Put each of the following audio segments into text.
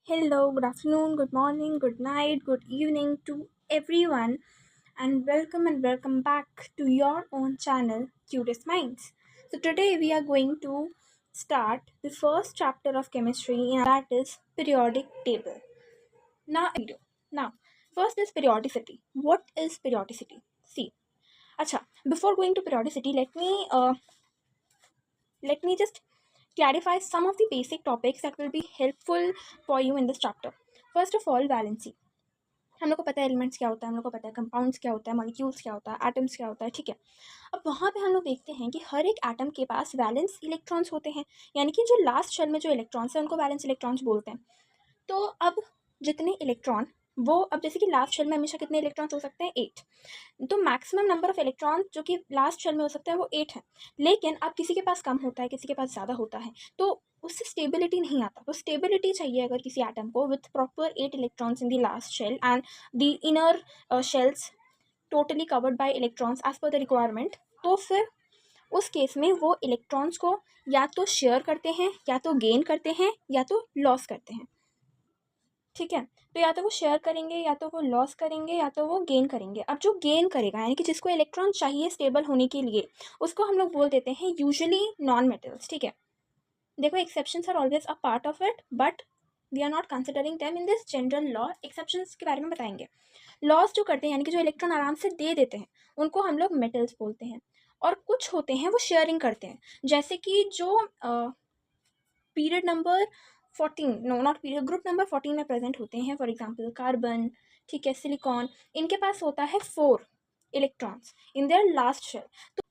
Hello, good afternoon, good morning, good night, good evening to everyone, and welcome back to your own channel, Curious Minds. So, today we are going to start the first chapter of chemistry, and that is periodic table. Now, first is periodicity. What is periodicity? See, acha, before going to periodicity, let me just clarify some of the basic topics that will be helpful for you in this chapter. First of all, valency. हम लोग को पता है elements क्या होता है, हम लोग को पता है कंपाउंड्स क्या होता है, मॉलिक्यूल्स क्या होता है, एटम्स क्या होता है, ठीक है। अब वहाँ पे हम लोग देखते हैं कि हर एक एटम के पास वैलेंस इलेक्ट्रॉन्स होते हैं, यानी कि जो लास्ट शेल में जो इलेक्ट्रॉन्स हैं उनको वैलेंस इलेक्ट्रॉन्स बोलते हैं। तो अब जितने इलेक्ट्रॉन वो अब जैसे कि लास्ट शेल में हमेशा कितने इलेक्ट्रॉन्स हो सकते हैं, 8। तो मैक्सिमम नंबर ऑफ इलेक्ट्रॉन जो कि लास्ट शेल में हो सकता है वो 8 है। लेकिन अब किसी के पास कम होता है, किसी के पास ज़्यादा होता है, तो उससे स्टेबिलिटी नहीं आता। तो स्टेबिलिटी चाहिए अगर किसी एटम को with proper 8 electrons in the last shell and the inner shells totally covered by electrons as per the requirement, तो फिर उस केस में वो इलेक्ट्रॉन्स को या तो शेयर करते हैं, या तो गेन करते हैं, या तो लॉस करते हैं, ठीक है। तो या तो वो शेयर करेंगे, या तो वो लॉस करेंगे, या तो वो गेन करेंगे। अब जो गेन करेगा यानी कि जिसको इलेक्ट्रॉन चाहिए स्टेबल होने के लिए, उसको हम लोग बोल देते हैं यूजुअली नॉन मेटल्स, ठीक है। देखो exceptions are always a part of it, but we are not considering them in this general law. Exceptions के बारे में बताएंगे। लॉस जो करते हैं यानी कि जो इलेक्ट्रॉन आराम से दे देते हैं, उनको हम लोग मेटल्स बोलते हैं। और कुछ होते हैं वो शेयरिंग करते हैं, जैसे कि जो period number 14, no not period, group number 14 में प्रेजेंट होते हैं। फॉर एग्जांपल कार्बन, ठीक है, सिलिकॉन, इनके पास होता है 4 electrons in their last shell. तो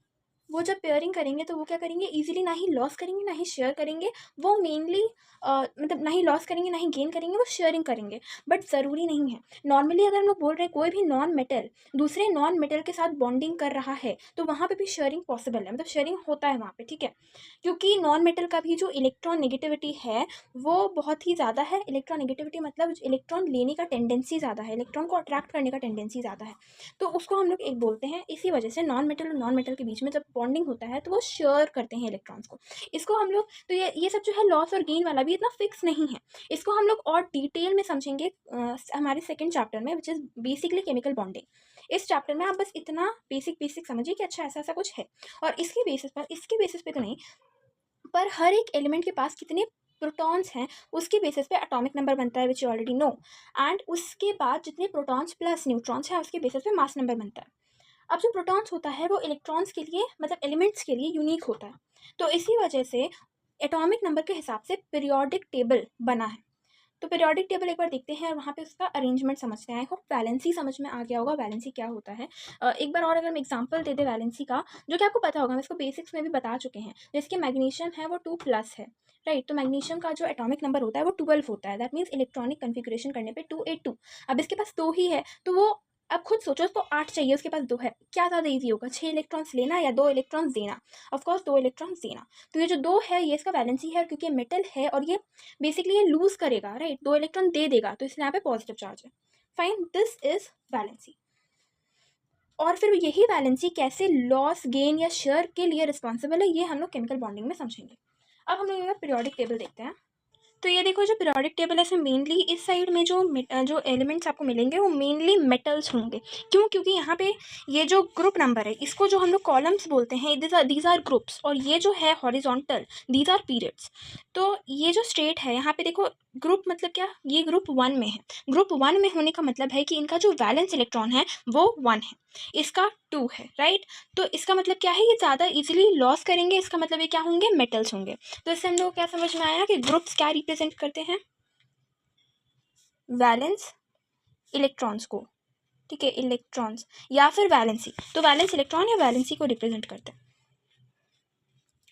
वो जब पेयरिंग करेंगे तो वो क्या करेंगे, इजीली ना ही लॉस करेंगे ना ही शेयर करेंगे। वो मेनली मतलब ना ही लॉस करेंगे ना ही गेन करेंगे, वो शेयरिंग करेंगे। बट ज़रूरी नहीं है। नॉर्मली अगर हम लोग बोल रहे हैं कोई भी नॉन मेटल दूसरे नॉन मेटल के साथ बॉन्डिंग कर रहा है, तो वहाँ पे भी शेयरिंग पॉसिबल है, मतलब शेयरिंग होता है वहाँ पे, ठीक है। क्योंकि नॉन मेटल का भी जो इलेक्ट्रॉन नेगेटिविटी है वो बहुत ही ज़्यादा है। इलेक्ट्रॉन नेगेटिविटी मतलब इलेक्ट्रॉन लेने का टेंडेंसी ज़्यादा है, इलेक्ट्रॉन को अट्रैक्ट करने का टेंडेंसी ज़्यादा है। तो उसको हम लोग एक बोलते हैं। इसी वजह से नॉन मेटल और नॉन मेटल के बीच में जब बॉन्डिंग होता है तो वो शेयर करते हैं इलेक्ट्रॉन्स को। इसको हम लोग तो ये सब जो है लॉस और गेन वाला भी इतना फिक्स नहीं है। इसको हम लोग और डिटेल में समझेंगे हमारे सेकेंड चैप्टर में, which is basically chemical bonding. इस चैप्टर में आप बस इतना बेसिक समझिए कि अच्छा ऐसा ऐसा कुछ है। और इसके बेसिस पे तो नहीं, पर हर एक एलिमेंट के पास कितने प्रोटॉन्स हैं उसके बेसिस पे एटॉमिक नंबर बनता है, which you already know. And उसके बाद जितने प्रोटॉन्स प्लस न्यूट्रॉन्स हैं उसके बेसिस पे मास नंबर बनता है। अब जो प्रोटॉन्स होता है वो इलेक्ट्रॉन्स के लिए मतलब एलिमेंट्स के लिए यूनिक होता है। तो इसी वजह से एटॉमिक नंबर के हिसाब से पीरियोडिक टेबल बना है। तो पीरियोडिक टेबल एक बार देखते हैं और वहाँ पे उसका अरेंजमेंट समझते हैं। आई होप वैलेंसी समझ में आ गया होगा, वैलेंसी क्या होता है। एक बार और अगर मैं एग्जांपल दे दे वैलेंसी का, जो कि आपको पता होगा, हम इसको बेसिक्स में भी बता चुके हैं। जिसके मैग्नीशियम है वो 2+ है, राइट। तो मैग्नीशियम का जो एटॉमिक नंबर होता है वो 12 होता है। दैट मीन्स इलेक्ट्रॉनिक कन्फिग्रेशन करने पे 282। अब इसके पास 2 ही है, तो वो अब खुद सोचो, उसको 8 चाहिए, उसके पास 2 है, क्या ज़्यादा ईजी होगा, 6 इलेक्ट्रॉन्स लेना या 2 इलेक्ट्रॉन्स देना? ऑफकोर्स 2 इलेक्ट्रॉन्स देना। तो ये जो 2 है ये इसका वैलेंसी है, और क्योंकि मेटल है और ये बेसिकली ये लूज करेगा, राइट, 2 इलेक्ट्रॉन दे देगा, तो इसलिए यहाँ पे पॉजिटिव चार्ज है। Fine, this is valency. और फिर यही वैलेंसी कैसे लॉस गेन या शेयर के लिए रिस्पॉन्सिबल है, ये हम लोग केमिकल बॉन्डिंग में समझेंगे। अब हम लोग पीरियोडिक टेबल देखते हैं। तो ये देखो, जो पीरियोडिक टेबल है इसमें मेनली इस साइड में जो एलिमेंट्स आपको मिलेंगे वो मेनली मेटल्स होंगे। क्यों? क्योंकि यहाँ पे ये जो ग्रुप नंबर है इसको जो हम लोग कॉलम्स बोलते हैं, दीज आर ग्रुप्स, और ये जो है हॉरिजॉन्टल, दीज आर पीरियड्स। तो ये जो स्ट्रेट है यहाँ पे देखो, ग्रुप मतलब क्या, ये ग्रुप 1 में है। ग्रुप 1 में होने का मतलब है कि इनका जो वैलेंस इलेक्ट्रॉन है वो 1 है, इसका 2 है, राइट। तो इसका मतलब क्या है, ये ज़्यादा इजीली लॉस करेंगे, इसका मतलब ये क्या होंगे, मेटल्स होंगे। तो इससे हम लोग क्या समझ में आया कि ग्रुप्स क्या रिप्रेजेंट करते हैं, वैलेंस इलेक्ट्रॉन्स को, ठीक है, इलेक्ट्रॉन्स या फिर वैलेंसी। तो वैलेंस इलेक्ट्रॉन या वैलेंसी को रिप्रेजेंट करते हैं।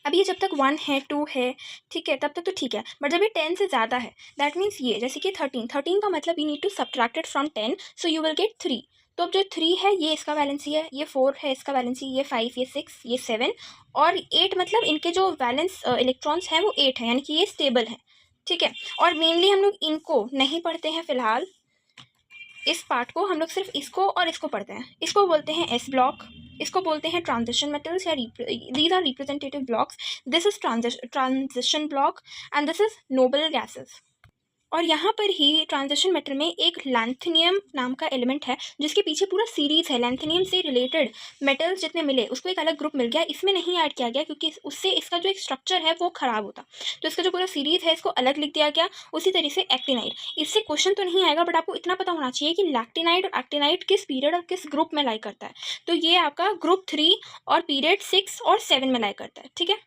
अब ये जब तक 1 है 2 है, ठीक है, तब तक तो ठीक है। बट जब ये 10 से ज़्यादा है, दैट मीन्स ये जैसे कि 13 का मतलब you need to subtract from 10, so you will get 3। तो अब जो 3 है ये इसका वैलेंसी है, ये 4 है इसका वैलेंसी, ये 5, ये 6, ये 7 और 8, मतलब इनके जो वैलेंस इलेक्ट्रॉन्स हैं वो 8 है, यानी कि ये स्टेबल है, ठीक है। और मेनली हम लोग इनको नहीं पढ़ते हैं फिलहाल, इस पार्ट को हम लोग सिर्फ इसको और इसको पढ़ते हैं। इसको बोलते हैं एस ब्लॉक, इसको बोलते हैं ट्रांजिशन मेटल्स या these are representative blocks. This is transition block and this is noble gases. और यहाँ पर ही ट्रांजिशन मेटल में एक लैंथेनियम नाम का एलिमेंट है जिसके पीछे पूरा सीरीज है। लैंथेनियम से रिलेटेड मेटल्स जितने मिले उसको एक अलग ग्रुप मिल गया, इसमें नहीं ऐड किया गया क्योंकि उससे इसका जो एक स्ट्रक्चर है वो खराब होता, तो इसका जो पूरा सीरीज है इसको अलग लिख दिया गया। उसी तरीके से एक्टिनाइड, इससे क्वेश्चन तो नहीं आएगा बट आपको इतना पता होना चाहिए कि लैक्टिनाइड और एक्टिनाइड किस पीरियड और किस ग्रुप में लाई करता है। तो ये आपका ग्रुप 3 और पीरियड 6 और 7 में लाई करता है। ठीक है,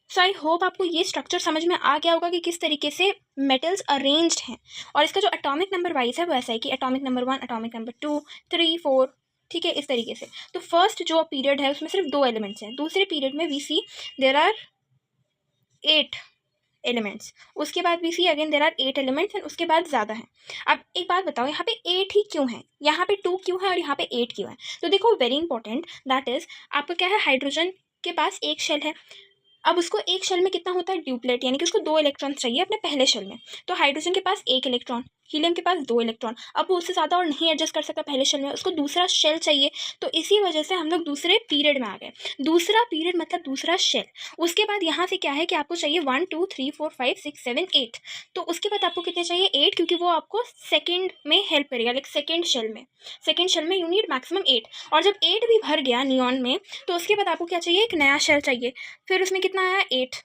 सो आई होप आपको ये स्ट्रक्चर समझ में आ गया होगा कि किस तरीके से मेटल्स अरेंज्ड हैं। और इसका जो एटॉमिक नंबर वाइज है वो ऐसा है कि एटॉमिक नंबर 1, एटॉमिक नंबर 2, 3, 4, ठीक है, इस तरीके से। तो फर्स्ट जो पीरियड है उसमें सिर्फ 2 एलिमेंट्स हैं, दूसरे पीरियड में we see there are 8 elements, उसके बाद we see again there are 8 elements and उसके बाद ज़्यादा है। अब एक बात बताओ, यहाँ पे 8 ही क्यों है, यहाँ पे 2 क्यों है और यहाँ पे 8 क्यों है? तो देखो वेरी इंपॉर्टेंट, दैट इज आपका क्या है, हाइड्रोजन के पास एक शेल है। अब उसको एक शेल में कितना होता है, ड्यूप्लेट, यानी कि उसको 2 इलेक्ट्रॉन चाहिए अपने पहले शेल में। तो हाइड्रोजन के पास 1 इलेक्ट्रॉन, हीलियम के पास 2 इलेक्ट्रॉन। अब वो उससे ज़्यादा और नहीं एडजस्ट कर सकता पहले शेल में, उसको दूसरा शेल चाहिए। तो इसी वजह से हम लोग दूसरे पीरियड में आ गए। दूसरा पीरियड मतलब दूसरा शेल। उसके बाद यहाँ से क्या है कि आपको चाहिए 1 2 3 4 5 6 7 8। तो उसके बाद आपको कितने चाहिए, 8, क्योंकि वो आपको सेकेंड में हेल्प करेगा, लाइक सेकेंड शेल में यू नीड मैक्सिमम 8। और जब 8 भी भर गया नियॉन में, तो उसके बाद आपको क्या चाहिए, एक नया शेल चाहिए। फिर उसमें कितना आया, 8।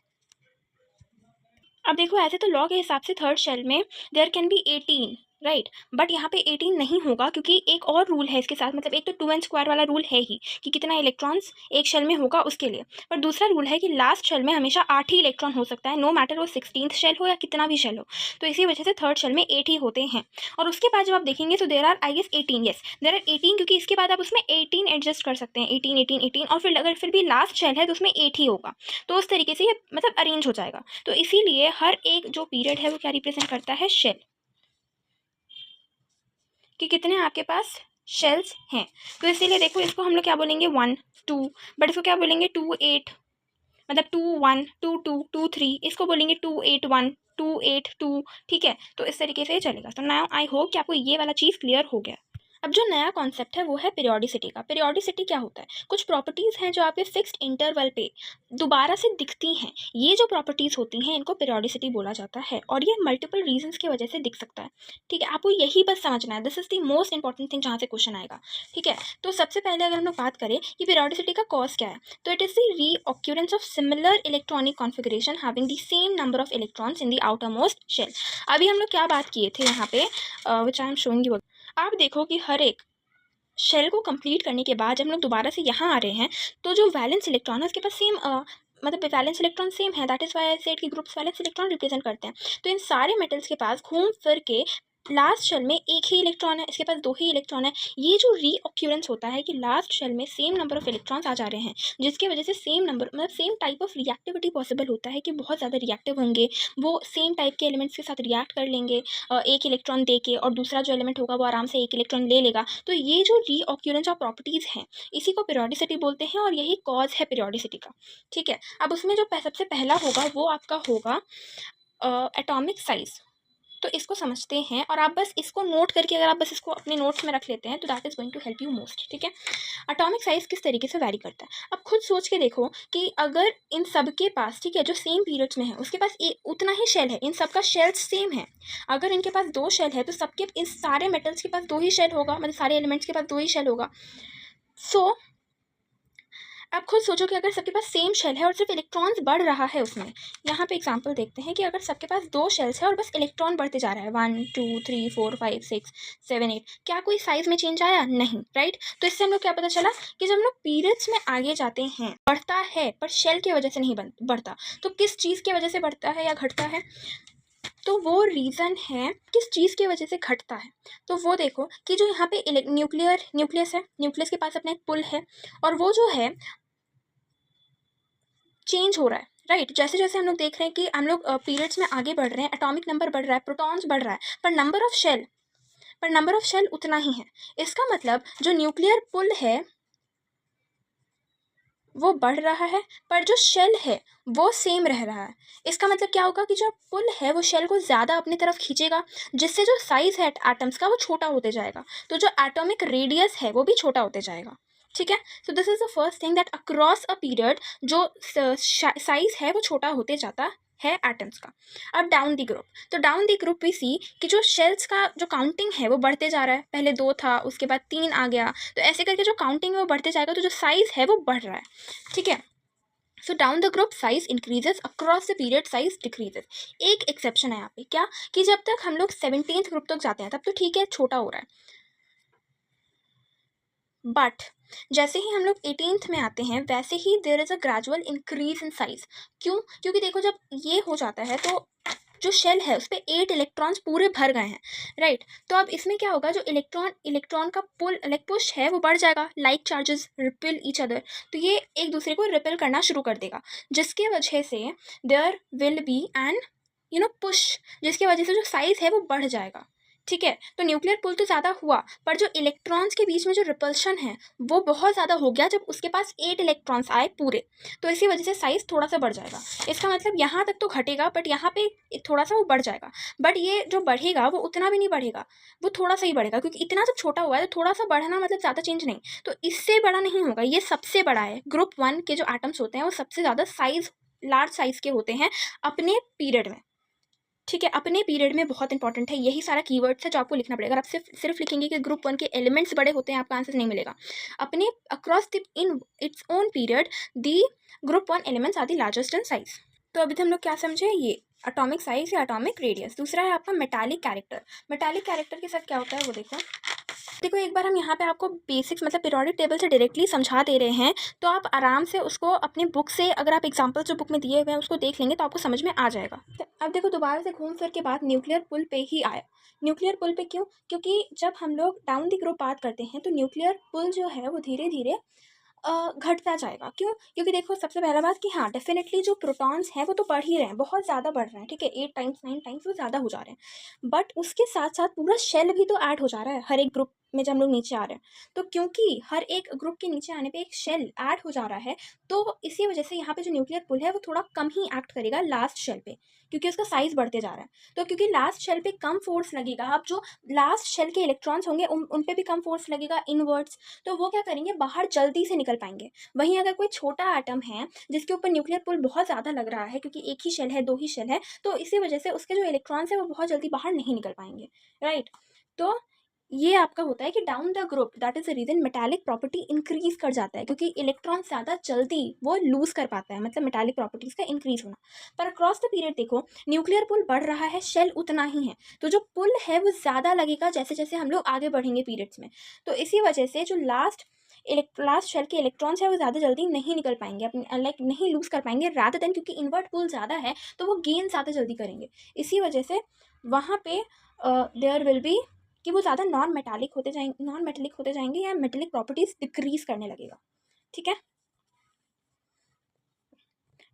अब देखो ऐसे तो लॉ के हिसाब से थर्ड शेल में there can be 18, right, but यहाँ पे 18 नहीं होगा क्योंकि एक और रूल है इसके साथ। मतलब एक तो 2n² वाला रूल है ही कि कितना इलेक्ट्रॉन्स एक शेल में होगा उसके लिए, पर दूसरा रूल है कि लास्ट शेल में हमेशा 8 ही इलेक्ट्रॉन हो सकता है, नो मैटर वो 16th शेल हो या कितना भी शेल हो। तो इसी वजह से थर्ड शेल में 8 ही होते हैं। और उसके बाद जब आप देखेंगे तो there are I guess 18, yes there are 18, क्योंकि इसके बाद आप उसमें 18 एडजस्ट कर सकते हैं, 18 18 18, और फिर अगर फिर भी लास्ट शेल है तो उसमें 8 ही होगा। तो उस तरीके से ये मतलब अरेंज हो जाएगा। तो इसीलिए हर एक जो पीरियड है वो क्या रिप्रेजेंट करता है, शेल, कि कितने आपके पास शेल्स हैं। तो इसीलिए देखो इसको हम लोग क्या बोलेंगे, 1 2, बट इसको क्या बोलेंगे 2 8, मतलब 2 1 2 2 2 3, इसको बोलेंगे 2 8 1 2 8 2। ठीक है, तो इस तरीके से चलेगा। तो नाउ आई होप कि आपको ये वाला चीज़ क्लियर हो गया। अब जो नया कॉन्सेप्ट है वो है पीरियोडिसिटी का। पीरियोडिसिटी क्या होता है, कुछ प्रॉपर्टीज़ हैं जो आपके फिक्स्ड इंटरवल पे दोबारा से दिखती हैं। ये जो प्रॉपर्टीज़ होती हैं इनको पीरियोडिसिटी बोला जाता है, और ये मल्टीपल रीजंस की वजह से दिख सकता है। ठीक है, आपको यही बस समझना है, this is the most important thing जहाँ से क्वेश्चन आएगा। ठीक है, तो सबसे पहले अगर हम लोग बात करें कि पीरियोडिसिटी का कॉज क्या है, तो it is the reoccurrence of similar electronic configuration having the same number of electrons in the outer most shell. अभी हम लोग क्या बात किए थे यहाँ पे, which I am showing you. आप देखो कि हर एक शेल को कंप्लीट करने के बाद जब हम लोग दोबारा से यहाँ आ रहे हैं तो जो वैलेंस इलेक्ट्रॉन है उसके पास सेम मतलब वैलेंस इलेक्ट्रॉन सेम है, that is why I said कि ग्रुप्स वैलेंस इलेक्ट्रॉन रिप्रेजेंट करते हैं। तो इन सारे मेटल्स के पास घूम फिर के लास्ट शेल में एक ही इलेक्ट्रॉन है, इसके पास 2 ही इलेक्ट्रॉन है। ये जो रीऑक्यूरेंस होता है कि लास्ट शेल में सेम नंबर ऑफ इलेक्ट्रॉन्स आ जा रहे हैं, जिसकी वजह से सेम नंबर मतलब same type of reactivity possible होता है कि बहुत ज़्यादा रिएक्टिव होंगे, वो सेम टाइप के एलिमेंट्स के साथ रिएक्ट कर लेंगे एक इलेक्ट्रॉन दे के, और दूसरा जो एलिमेंट होगा वो आराम से एक इलेक्ट्रॉन ले लेगा। तो ये जो रीऑक्यूरेंस ऑफ प्रॉपर्टीज़ हैं इसी को पीरियोडिसिटी बोलते हैं, और यही कॉज है पीरियोडिसिटी का। ठीक है, अब उसमें जो सबसे पहला होगा वो आपका होगा एटॉमिक साइज। तो इसको समझते हैं, और आप बस इसको नोट करके अगर आप बस इसको अपने नोट्स में रख लेते हैं तो that is going to help you most. ठीक है, एटॉमिक साइज किस तरीके से वैरी करता है, अब खुद सोच के देखो कि अगर इन सब के पास, ठीक है, जो सेम पीरियड्स में है उसके पास उतना ही शेल है, इन सब का शेल सेम है। अगर इनके पास 2 शेल है तो सबके इस सारे मेटल्स के पास 2 ही शेल होगा, मतलब सारे एलिमेंट्स के पास 2 ही शेल होगा। सो आप खुद सोचो कि अगर सबके पास सेम शेल है और सिर्फ इलेक्ट्रॉन्स बढ़ रहा है उसमें, यहाँ पे एग्जांपल देखते हैं कि अगर सबके पास 2 शेल्स है और बस इलेक्ट्रॉन बढ़ते जा रहा है 1 2 3 4 5 6 7 8, क्या कोई साइज में चेंज आया? नहीं, राइट। तो इससे हम लोग क्या पता चला कि जब हम लोग पीरियड्स में आगे जाते हैं बढ़ता है, पर शेल की वजह से नहीं बढ़ता। तो किस चीज़ की वजह से बढ़ता है या घटता है, तो वो रीज़न है किस चीज़ की वजह से घटता है। तो वो देखो कि जो यहाँ पे न्यूक्लियस है, न्यूक्लियस के पास अपना एक पुल है, और वो जो है चेंज हो रहा है, राइट। जैसे जैसे हम लोग देख रहे हैं कि हम लोग पीरियड्स में आगे बढ़ रहे हैं, एटॉमिक नंबर बढ़ रहा है, प्रोटॉन्स बढ़ रहा है, पर नंबर ऑफ शेल उतना ही है। इसका मतलब जो न्यूक्लियर पुल है वो बढ़ रहा है, पर जो शेल है वो सेम रह रहा है। इसका मतलब क्या होगा कि जो पुल है वो शेल को ज़्यादा अपनी तरफ खींचेगा, जिससे जो साइज़ है एटम्स का वो छोटा होते जाएगा, तो जो एटॉमिक रेडियस है वो भी छोटा होते जाएगा। ठीक है, so this is the first thing that across a period जो साइज़ है वो छोटा होते जाता है एटम्स का। अब डाउन दी ग्रुप, तो डाउन दी ग्रुप वी सी कि जो शेल्स का जो काउंटिंग है वो बढ़ते जा रहा है, पहले 2 था, उसके बाद 3 आ गया, तो ऐसे करके जो काउंटिंग है वो बढ़ते जाएगा, तो जो साइज़ है वो बढ़ रहा है, ठीक है। So down the group size increases, across the period size decreases. एक एक्सेप्शन है यहाँ पे, क्या कि जब तक हम लोग 17th ग्रुप तक जाते हैं तब तो ठीक है, छोटा हो रहा है, बट जैसे ही हम लोग 18th में आते हैं वैसे ही there is a gradual increase in size. क्यों? क्योंकि देखो जब ये हो जाता है तो जो शेल है उस पर 8 इलेक्ट्रॉन्स पूरे भर गए हैं, राइट। तो अब इसमें क्या होगा, जो इलेक्ट्रॉन का पुल लाइक पुश है वो बढ़ जाएगा, like charges repel each other, तो ये एक दूसरे को रिपेल करना शुरू कर देगा, जिसके वजह से there will be an push, जिसकी वजह से जो साइज है वो बढ़ जाएगा, ठीक है। तो न्यूक्लियर पुल तो ज़्यादा हुआ, पर जो इलेक्ट्रॉन्स के बीच में जो रिपल्शन है वो बहुत ज़्यादा हो गया जब उसके पास 8 इलेक्ट्रॉन्स आए पूरे, तो इसी वजह से साइज़ थोड़ा सा बढ़ जाएगा। इसका मतलब यहाँ तक तो घटेगा, बट यहाँ पे थोड़ा सा वो बढ़ जाएगा, बट ये जो बढ़ेगा वो उतना भी नहीं बढ़ेगा, वो थोड़ा सा ही बढ़ेगा, क्योंकि इतना जब छोटा हुआ है तो थोड़ा सा बढ़ना मतलब ज़्यादा चेंज नहीं, तो इससे बड़ा नहीं होगा, ये सबसे बड़ा है। ग्रुप 1 के जो एटम्स होते हैं वो सबसे ज़्यादा साइज लार्ज साइज के होते हैं अपने पीरियड में, ठीक है। अपने पीरियड में बहुत इंपॉर्टेंट है, यही सारा कीवर्ड्स है जो आपको लिखना पड़ेगा। अगर आप सिर्फ लिखेंगे कि ग्रुप 1 के एलिमेंट्स बड़े होते हैं, आपका आंसर नहीं मिलेगा। अपने across the in its own period the group 1 elements are the largest in size. तो अभी तो हम लोग क्या समझे, ये एटॉमिक साइज या एटॉमिक रेडियस। दूसरा है आपका मेटालिक कैरेक्टर। मेटालिक कैरेक्टर के साथ क्या होता है वो देखो। देखो एक बार हम यहाँ पे आपको बेसिक्स मतलब पीरियोडिक टेबल से डायरेक्टली समझा दे रहे हैं, तो आप आराम से उसको अपनी बुक से, अगर आप एग्जाम्पल जो बुक में दिए हुए हैं उसको देख लेंगे तो आपको समझ में आ जाएगा। तो अब देखो दोबारा से घूम फिर के बाद न्यूक्लियर पुल पे ही आया। न्यूक्लियर पुल पे क्यों? क्योंकि जब हम लोग डाउन द ग्रुप बात करते हैं तो न्यूक्लियर पुल जो है वो धीरे धीरे घटता जाएगा। क्यों? क्योंकि देखो सबसे पहला बात कि हाँ डेफिनेटली जो प्रोटॉन्स हैं वो तो बढ़ ही रहे हैं, बहुत ज़्यादा बढ़ रहे हैं, ठीक है, 8 टाइम्स 9 टाइम्स वो ज़्यादा हो जा रहे हैं, बट उसके साथ साथ पूरा शेल भी तो ऐड हो जा रहा है हर एक ग्रुप में जब हम लोग नीचे आ रहे हैं। तो क्योंकि हर एक ग्रुप के नीचे आने पे एक शेल ऐड हो जा रहा है, तो इसी वजह से यहाँ पे जो न्यूक्लियर पुल है वो थोड़ा कम ही एक्ट करेगा लास्ट शेल पे, क्योंकि उसका साइज बढ़ते जा रहा है। तो क्योंकि लास्ट शेल पे कम फोर्स लगेगा, अब जो लास्ट शेल के इलेक्ट्रॉन्स होंगे उन पे भी कम फोर्स लगेगा इनवर्ड्स, तो वो क्या करेंगे, बाहर जल्दी से निकल पाएंगे। वहीं अगर कोई छोटा एटम है जिसके ऊपर न्यूक्लियर पुल बहुत ज़्यादा लग रहा है, क्योंकि एक ही शेल है, 2 ही शेल है, तो इसी वजह से उसके जो इलेक्ट्रॉन्स है वो बहुत जल्दी बाहर नहीं निकल पाएंगे, राइट। तो ये आपका होता है कि down the group that is the reason metallic property increase कर जाता है, क्योंकि इलेक्ट्रॉन ज़्यादा जल्दी वो लूज कर पाता है, मतलब मेटालिक प्रॉपर्टीज का इंक्रीज होना। पर अक्रॉस द पीरियड देखो न्यूक्लियर पुल बढ़ रहा है, शेल उतना ही है, तो जो पुल है वो ज़्यादा लगेगा जैसे जैसे हम लोग आगे बढ़ेंगे पीरियड्स में। तो इसी वजह से जो लास्ट शेल के इलेक्ट्रॉन्स है वो ज़्यादा जल्दी नहीं निकल पाएंगे, अपने लाइक नहीं लूज कर पाएंगे, रादर देन क्योंकि इन्वर्ट पुल ज़्यादा है तो वो गेन ज़्यादा जल्दी करेंगे। इसी वजह से वहाँ पे देयर विल बी कि वो ज़्यादा नॉन मेटेलिक होते जाएंगे या मेटेलिक प्रॉपर्टीज डिक्रीज करने लगेगा, ठीक है।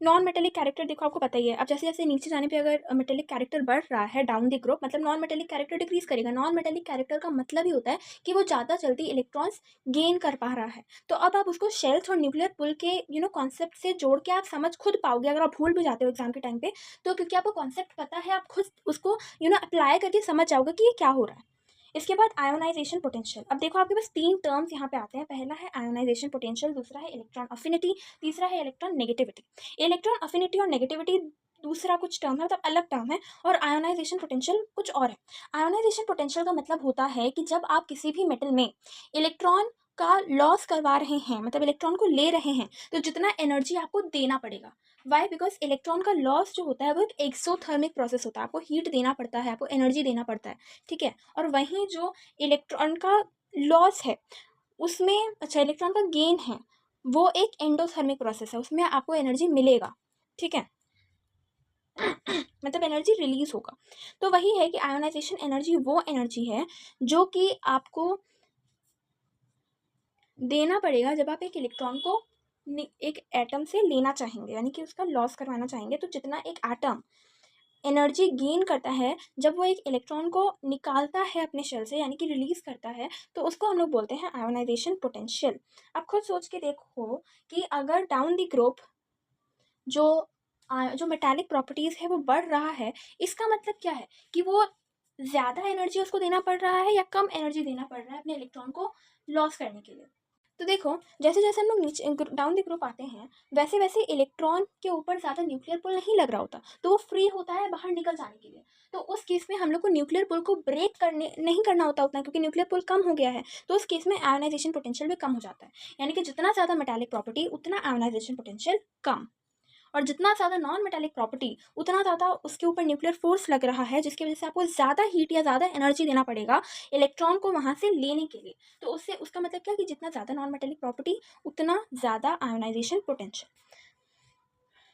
नॉन मेटेलिक कैरेक्टर देखो आपको पता ही है, अब जैसे जैसे नीचे जाने पे अगर मेटेलिक कैरेक्टर बढ़ रहा है डाउन द ग्रुप, मतलब नॉन मेटेलिक कैरेक्टर डिक्रीज करेगा। नॉन मेटेलिक कैरेक्टर का मतलब ही होता है कि वो ज़्यादा जल्दी इलेक्ट्रॉन्स गेन कर पा रहा है। तो अब आप उसको शेल्स और न्यूक्लियर पुल के कॉन्सेप्ट से जोड़ के आप समझ खुद पाओगे, अगर आप भूल भी जाते हो एग्जाम के टाइम पे, तो क्योंकि आपको कॉन्सेप्ट पता है, आप खुद उसको अप्लाई करके समझ जाओगे कि ये क्या हो रहा है। इसके बाद आयोनाइजेशन पोटेंशियल। अब देखो आपके पास 3 टर्म्स यहाँ पे आते हैं। पहला है आयोनाइजेशन पोटेंशियल, दूसरा है इलेक्ट्रॉन अफिनिटी, तीसरा है इलेक्ट्रॉन नेगेटिविटी। इलेक्ट्रॉन अफिनिटी और नेगेटिविटी दूसरा कुछ टर्म है, मतलब अलग टर्म है, और आयोनाइजेशन पोटेंशियल कुछ और है। आयोनाइजेशन पोटेंशियल का मतलब होता है कि जब आप किसी भी मेटल में इलेक्ट्रॉन का लॉस करवा रहे हैं, मतलब इलेक्ट्रॉन को ले रहे हैं, तो जितना एनर्जी आपको देना पड़ेगा। वाई? बिकॉज इलेक्ट्रॉन का लॉस जो होता है वो एक एक्सोथर्मिक प्रोसेस होता है, आपको हीट देना पड़ता है, आपको एनर्जी देना पड़ता है, ठीक है। और वहीं जो इलेक्ट्रॉन का लॉस है उसमें, अच्छा इलेक्ट्रॉन का गेन है, वो एक एंडोथर्मिक प्रोसेस है, उसमें आपको एनर्जी मिलेगा, ठीक है। मतलब एनर्जी रिलीज होगा। तो वही है कि आयोनाइजेशन एनर्जी वो एनर्जी है जो कि आपको देना पड़ेगा जब आप एक इलेक्ट्रॉन को एक एटम से लेना चाहेंगे, यानी कि उसका लॉस करवाना चाहेंगे। तो जितना एक एटम एनर्जी गेन करता है जब वो एक इलेक्ट्रॉन को निकालता है अपने शेल से, यानी कि रिलीज करता है, तो उसको हम लोग बोलते हैं आयोनाइजेशन पोटेंशियल। अब खुद सोच के देखो कि अगर डाउन द ग्रुप जो जो मेटालिक प्रॉपर्टीज़ है वो बढ़ रहा है, इसका मतलब क्या है कि वो ज़्यादा एनर्जी उसको देना पड़ रहा है या कम एनर्जी देना पड़ रहा है अपने इलेक्ट्रॉन को लॉस करने के लिए। तो देखो, जैसे जैसे हम लोग नीचे डाउन द ग्रुप आते हैं, वैसे वैसे इलेक्ट्रॉन के ऊपर ज़्यादा न्यूक्लियर पुल नहीं लग रहा होता, तो वो फ्री होता है बाहर निकल जाने के लिए। तो उस केस में हम लोग को न्यूक्लियर पुल को ब्रेक करने नहीं करना होता उतना, क्योंकि न्यूक्लियर पुल कम हो गया है। तो उस केस में आयोनाइजेशन पोटेंशियल भी कम हो जाता है, यानी कि जितना ज़्यादा मेटालिक प्रॉपर्टी उतना आयोनाइजेशन पोटेंशियल कम, और जितना ज़्यादा नॉन मेटालिक प्रॉपर्टी उतना ज़्यादा उसके ऊपर न्यूक्लियर फोर्स लग रहा है, जिसकी वजह से आपको ज़्यादा हीट या ज़्यादा एनर्जी देना पड़ेगा इलेक्ट्रॉन को वहाँ से लेने के लिए। तो उससे उसका मतलब क्या कि जितना ज़्यादा नॉन मेटालिक प्रॉपर्टी उतना ज़्यादा आयोनाइजेशन पोटेंशियल।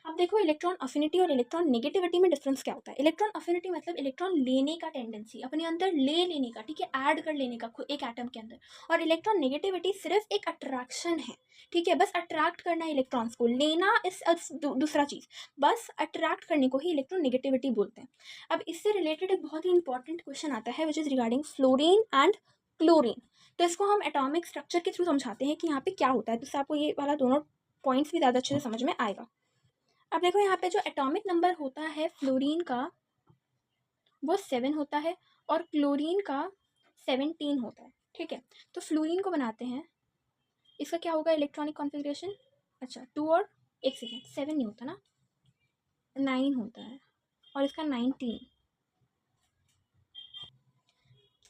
अब देखो, इलेक्ट्रॉन अफिनिटी और इलेक्ट्रॉन नेगेटिविटी में डिफरेंस क्या होता है। इलेक्ट्रॉन अफिनिटी मतलब इलेक्ट्रॉन लेने का टेंडेंसी, अपने अंदर लेने का, ठीक है, ऐड कर लेने का एक एटम के अंदर। और इलेक्ट्रॉन नेगेटिविटी सिर्फ एक अट्रैक्शन है, ठीक है, बस अट्रैक्ट करना है इलेक्ट्रॉन्स को, लेना इस दूसरा चीज़, बस अट्रैक्ट करने को ही इलेक्ट्रॉन नेगेटिविटी बोलते हैं। अब इससे रिलेटेड एक बहुत ही इंपॉर्टेंट क्वेश्चन आता है which is regarding fluorine and chlorine. तो इसको हम एटॉमिक स्ट्रक्चर के थ्रू समझाते हैं कि यहाँ पे क्या होता है, तो इससे आपको ये वाला दोनों पॉइंट्स भी ज़्यादा अच्छे से समझ में आएगा। अब देखो, यहाँ पे जो एटॉमिक नंबर होता है फ्लोरीन का वो 7 होता है, और क्लोरीन का 17 होता है, ठीक है। तो फ्लोरीन को बनाते हैं, इसका क्या होगा इलेक्ट्रॉनिक कॉन्फ़िगरेशन, अच्छा 2 और 1 सेकेंड, 7 नहीं होता ना, 9 होता है, और इसका 19।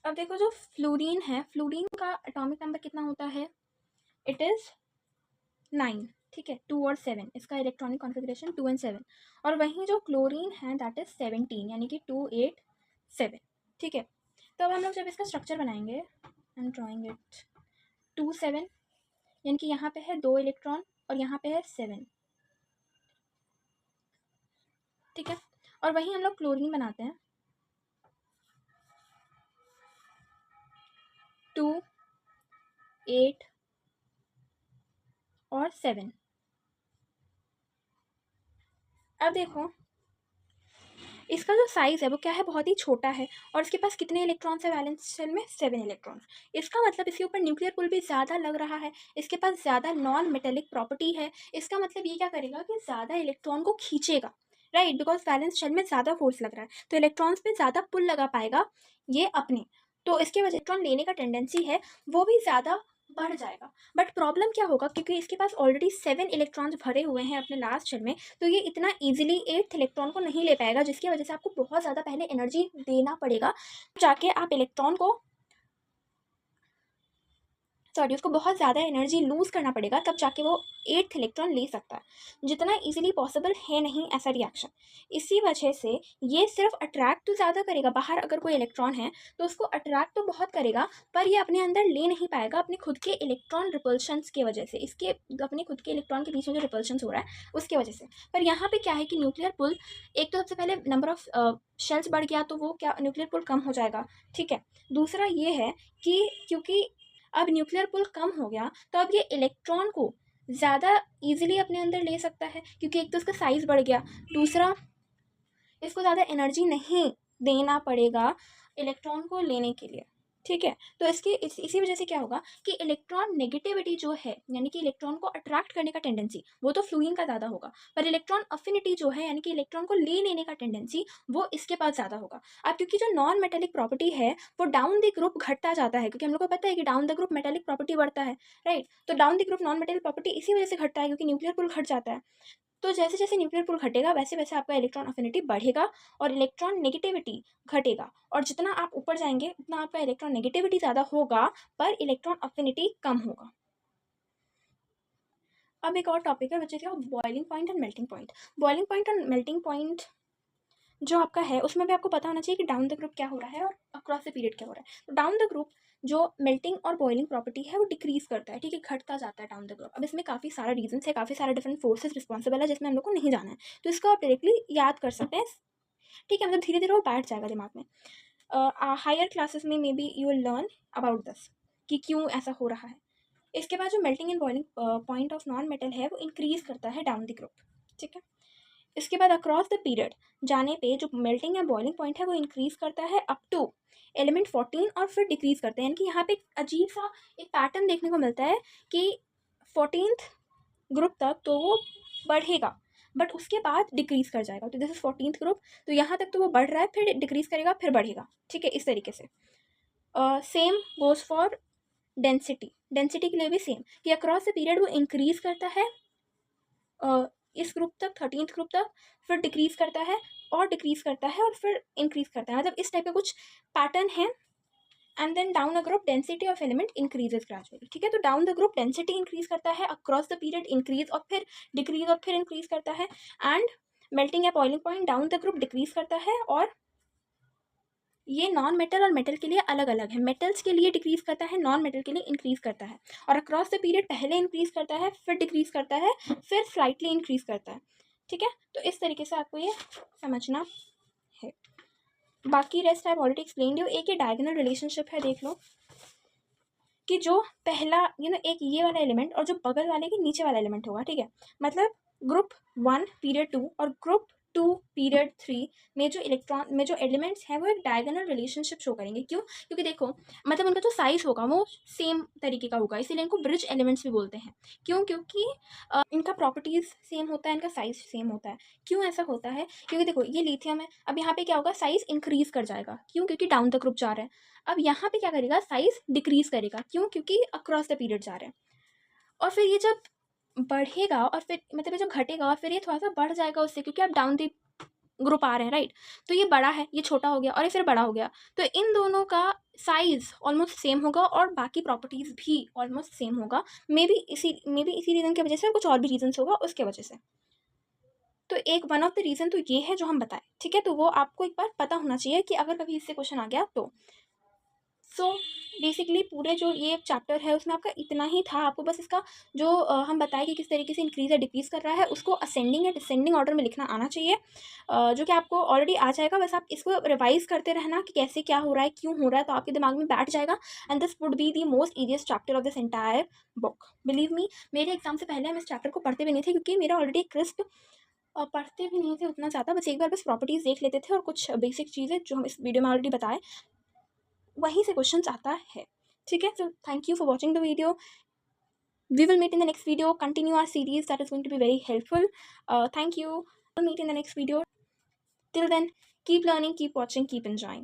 अब देखो, जो फ्लोरीन है, फ्लोरीन का एटॉमिक नंबर कितना होता है, इट इज़ 9, ठीक है, 2 और 7, इसका इलेक्ट्रॉनिक कॉन्फ़िगरेशन 2 एंड 7। और वहीं जो क्लोरीन है दैट इज़ 17, यानी कि 2 8 7, ठीक है। तो अब हम लोग जब इसका स्ट्रक्चर बनाएंगे, आई एम ड्राइंग इट 2 7, यानी कि यहाँ पे है 2 इलेक्ट्रॉन और यहाँ पे है 7, ठीक है। और वहीं हम लोग क्लोरीन बनाते हैं 2 8 और 7। अब देखो, इसका जो साइज़ है वो क्या है, बहुत ही छोटा है, और इसके पास कितने इलेक्ट्रॉन्स है वैलेंस शेल में, 7 इलेक्ट्रॉन्स। इसका मतलब इसके ऊपर न्यूक्लियर पुल भी ज़्यादा लग रहा है, इसके पास ज़्यादा नॉन मेटेलिक प्रॉपर्टी है। इसका मतलब ये क्या करेगा कि ज़्यादा इलेक्ट्रॉन को खींचेगा, राइट, बिकॉज वैलेंस शेल में ज़्यादा फोर्स लग रहा है, तो इलेक्ट्रॉन्स पे ज़्यादा पुल लगा पाएगा ये अपने। तो इसके वजह इलेक्ट्रॉन लेने का टेंडेंसी है वो भी ज़्यादा बढ़ जाएगा। बट प्रॉब्लम क्या होगा, क्योंकि इसके पास ऑलरेडी 7 इलेक्ट्रॉन्स भरे हुए हैं अपने लास्ट शेल में, तो ये इतना ईजिली 8th इलेक्ट्रॉन को नहीं ले पाएगा, जिसकी वजह से आपको बहुत ज़्यादा पहले एनर्जी देना पड़ेगा, जाके आप इलेक्ट्रॉन को उसको बहुत ज़्यादा एनर्जी लूज़ करना पड़ेगा, तब जाके वो 8th इलेक्ट्रॉन ले सकता है, जितना ईजिली पॉसिबल है नहीं ऐसा रिएक्शन। इसी वजह से ये सिर्फ अट्रैक्ट तो ज़्यादा करेगा, बाहर अगर कोई इलेक्ट्रॉन है तो उसको अट्रैक्ट तो बहुत करेगा, पर ये अपने अंदर ले नहीं पाएगा अपने खुद के इलेक्ट्रॉन रिपल्शंस की वजह से, इसके अपने खुद के इलेक्ट्रॉन के बीच में जो रिपल्शंस हो रहा है उसकी वजह से। पर यहाँ पे क्या है कि न्यूक्लियर पुल, एक तो सबसे पहले नंबर ऑफ शेल्स बढ़ गया तो वो क्या, न्यूक्लियर पुल कम हो जाएगा, ठीक है। दूसरा ये है कि क्योंकि अब न्यूक्लियर पुल कम हो गया, तो अब ये इलेक्ट्रॉन को ज़्यादा ईजिली अपने अंदर ले सकता है, क्योंकि एक तो इसका साइज़ बढ़ गया, दूसरा इसको ज़्यादा एनर्जी नहीं देना पड़ेगा इलेक्ट्रॉन को लेने के लिए, ठीक है। तो इसी वजह से क्या होगा कि इलेक्ट्रॉन नेगेटिविटी जो है, यानी कि इलेक्ट्रॉन को अट्रैक्ट करने का टेंडेंसी, वो तो फ्लूइन का ज़्यादा होगा, पर इलेक्ट्रॉन अफिनिटी जो है, यानी कि इलेक्ट्रॉन को ले लेने का टेंडेंसी, वो इसके पास ज़्यादा होगा। अब क्योंकि जो नॉन मेटेलिक प्रॉपर्टी है वो डाउन द ग्रुप घटता जाता है, क्योंकि हम लोग को पता है कि down the group metallic property बढ़ता है, राइट। तो down the group non metallic property इसी वजह से घटता है, क्योंकि न्यूक्लियर पुल घट जाता है। तो जैसे जैसे न्यूक्लियर पुल घटेगा वैसे वैसे आपका इलेक्ट्रॉन अफिनिटी बढ़ेगा और इलेक्ट्रॉन नेगेटिविटी घटेगा, और जितना आप ऊपर जाएंगे उतना आपका इलेक्ट्रॉन नेगेटिविटी ज़्यादा होगा पर इलेक्ट्रॉन अफिनिटी कम होगा। अब एक और टॉपिक है which is your boiling point and melting point. Boiling point and melting point जो आपका है उसमें भी आपको पता होना चाहिए कि डाउन द ग्रुप क्या हो रहा है और अक्रॉस द पीरियड क्या हो रहा है। तो डाउन द ग्रुप जो मेल्टिंग और बॉइलिंग प्रॉपर्टी है वो डिक्रीज करता है, ठीक है, घटता जाता है डाउन द ग्रुप। अब इसमें काफ़ी सारा रीजन है, काफ़ी सारे डिफरेंट फोर्सेज रिस्पॉन्सिबल है, जिसमें हम लोग को नहीं जाना है, तो इसको आप डायरेक्टली याद कर सकते हैं, ठीक है, मतलब धीरे धीरे वो बैठ जाएगा दिमाग में। हायर क्लासेस में may be you will learn about this कि क्यों ऐसा हो रहा है। इसके बाद जो melting and boiling point of non metal है वो इंक्रीज करता है डाउन द ग्रुप, ठीक है। इसके बाद अक्रॉस द पीरियड जाने पे जो मेल्टिंग या बॉइलिंग पॉइंट है वो इंक्रीज करता है अप टू एलिमेंट 14, और फिर डिक्रीज करते हैं, यानी कि यहाँ पे एक अजीब सा एक पैटर्न देखने को मिलता है कि 14th ग्रुप तक तो वो बढ़ेगा, बट उसके बाद डिक्रीज कर जाएगा। तो दिस इज 14th ग्रुप, तो यहाँ तक तो वो बढ़ रहा है, फिर डिक्रीज करेगा, फिर बढ़ेगा, ठीक है, इस तरीके से। सेम गोज फॉर डेंसिटी के लिए भी सेम कि अक्रॉस द पीरियड वो इंक्रीज करता है इस ग्रुप तक 13th ग्रुप तक, फिर डिक्रीज करता है और डिक्रीज करता है और फिर इंक्रीज करता है, मतलब इस टाइप का कुछ पैटर्न है। And then down the group density of element increases gradually, ठीक है। तो down the group density increase करता है, अक्रॉस द पीरियड इंक्रीज और फिर डिक्रीज और फिर इंक्रीज करता है, एंड मेल्टिंग या boiling point down the group decrease करता है। और ये नॉन मेटल और मेटल के लिए अलग अलग है, मेटल्स के लिए डिक्रीज करता है, नॉन मेटल के लिए इंक्रीज करता है। और अक्रॉस द पीरियड पहले इंक्रीज करता है, फिर डिक्रीज करता है, फिर स्लाइटली इंक्रीज करता है, ठीक है। तो इस तरीके से आपको ये समझना है। बाकी rest I already explain you. एक ये डायगोनल रिलेशनशिप है, देख लो कि जो पहला एक ये वाला एलिमेंट और जो बगल वाले के नीचे वाला एलिमेंट होगा, ठीक है। मतलब ग्रुप 1 पीरियड 2 और ग्रुप 2 पीरियड 3 में जो एलिमेंट्स हैं वो एक डायगोनल रिलेशनशिप शो करेंगे। क्यों? क्योंकि देखो मतलब उनका जो साइज होगा वो सेम तरीके का होगा, इसीलिए इनको ब्रिज एलिमेंट्स भी बोलते हैं। क्यों? क्योंकि इनका प्रॉपर्टीज सेम होता है, इनका साइज सेम होता है। क्यों ऐसा होता है? क्योंकि देखो ये लिथियम है, अब यहाँ पे क्या होगा, साइज इंक्रीज कर जाएगा। क्यों? क्योंकि डाउन द ग्रुप जा रहा है। अब यहाँ पे क्या करेगा, साइज डिक्रीज करेगा। क्यों? क्योंकि अक्रॉस द पीरियड जा रहे हैं। और फिर ये जब बढ़ेगा और फिर मतलब ये जब घटेगा और फिर ये थोड़ा सा बढ़ जाएगा उससे, क्योंकि आप डाउन द ग्रुप आ रहे हैं, राइट। तो ये बड़ा है, ये छोटा हो गया और ये फिर बड़ा हो गया, तो इन दोनों का साइज ऑलमोस्ट सेम होगा और बाकी प्रॉपर्टीज भी ऑलमोस्ट सेम होगा। मे बी इसी रीज़न की वजह से, कुछ और भी रीजन होगा उसके वजह से। तो एक वन ऑफ द रीज़न तो ये है जो हम बताएं, ठीक है। तो वो आपको एक बार पता होना चाहिए कि अगर कभी इससे क्वेश्चन आ गया तो। सो बेसिकली पूरे जो ये चैप्टर है उसमें आपका इतना ही था। आपको बस इसका जो हम बताएं कि किस तरीके से इंक्रीज या डिक्रीज कर रहा है उसको असेंडिंग या डिसेंडिंग ऑर्डर में लिखना आना चाहिए, जो कि आपको ऑलरेडी आ जाएगा। बस आप इसको रिवाइज करते रहना कि कैसे क्या हो रहा है, क्यों हो रहा है, तो आपके दिमाग में बैठ जाएगा। And this would be the most easiest chapter of this entire book, believe me. मेरे एग्जाम से पहले हम इस चैप्टर को पढ़ते भी नहीं थे, क्योंकि मेरा ऑलरेडी क्रिस्प पढ़ते भी नहीं थे उतना ज़्यादा, बस एक बार बस प्रॉपर्टीज़ देख लेते थे और कुछ बेसिक चीज़ें जो हम इस वीडियो में ऑलरेडी बताए वहीं से क्वेश्चंस आता है, ठीक है। So thank you for watching the video. We will meet in the next video, continue our series that is going to be very helpful. Thank you. We'll meet in the next video. Till then, keep learning, keep watching, keep enjoying.